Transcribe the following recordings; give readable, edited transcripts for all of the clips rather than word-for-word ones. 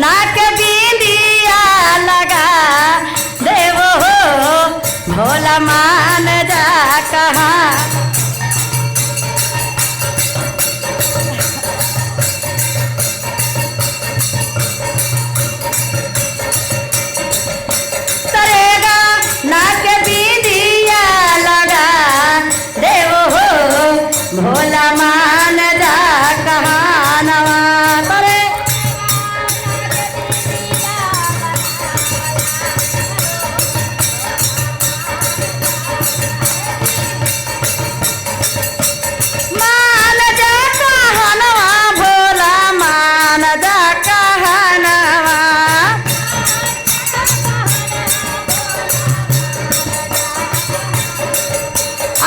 नाक बिंदिया लगा देवो हो भोला मान जा कहाँ। तरेगा नाक बिंदिया लगा देवो हो भोला मान जा कहाँ नवा तरे। मान जा कहाँ नवा भोला मान जा कहाँ नवा।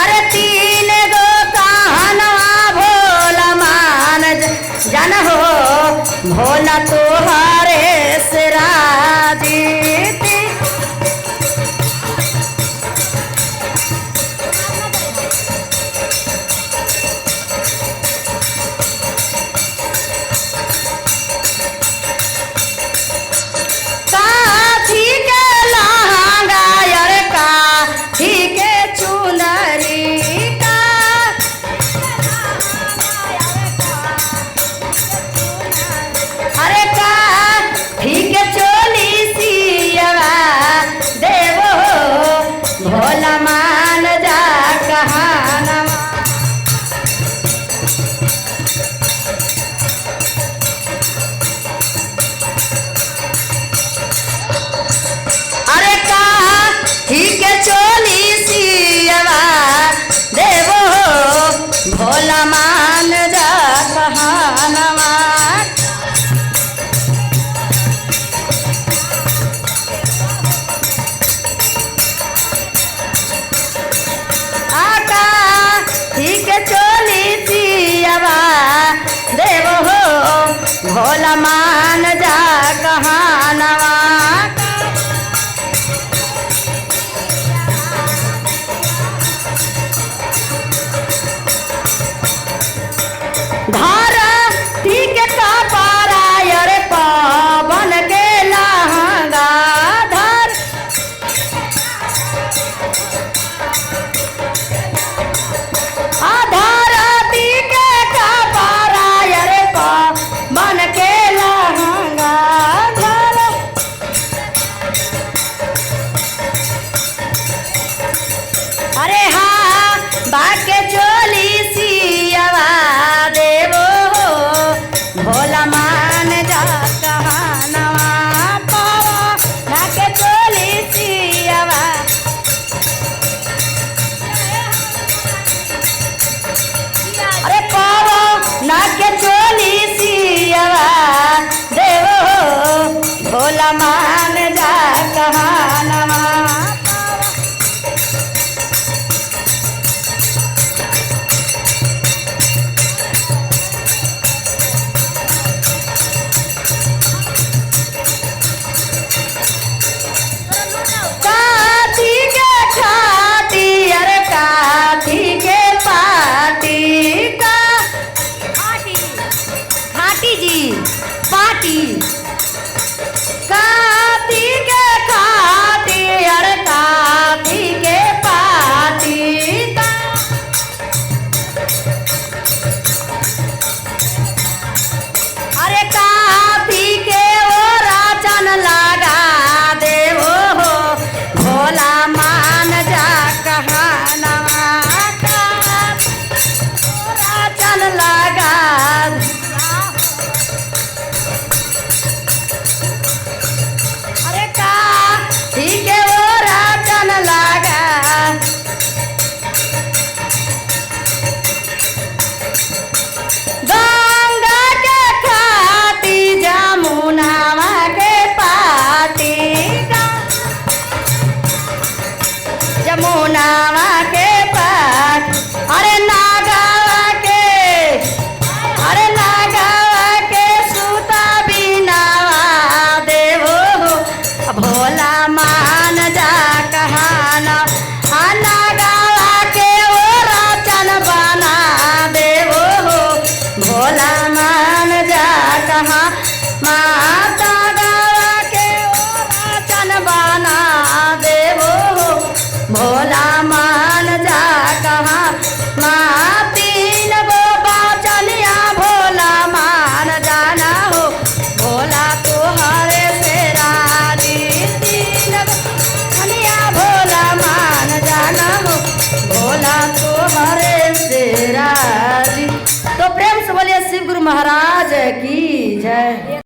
अरे तीन गो कहनवा भोला मान जन हो भोला तोहारे से राजी। काठी के लहंगा यार काठी के चुनरी का। अरे काठी के चोली सियवा देवो भोला मान जा कहाँ नवा। अरे काठी के चोली सियवा देवो भोला मान जा कहाँ नवा। आका ठीक चोली सियवा देवो हो भोला मान जा कहाँ नवा। धारा ठीक का पारा अरे पावन के लहंगा धर। आधारती के कपारा अरे पावन के लहंगा धर। अरे हाँ बाके चोली सियवा देवो भोला मान जा कहाँ नवा। पावा बाके चोली सियवा अरे पावा नाके चोली सियवा देवो भोला मान जा कहाँ नवा। काठी के खाटी अरे काठी के पाटी का। खाटी जी पाटी का। महाराज की जय।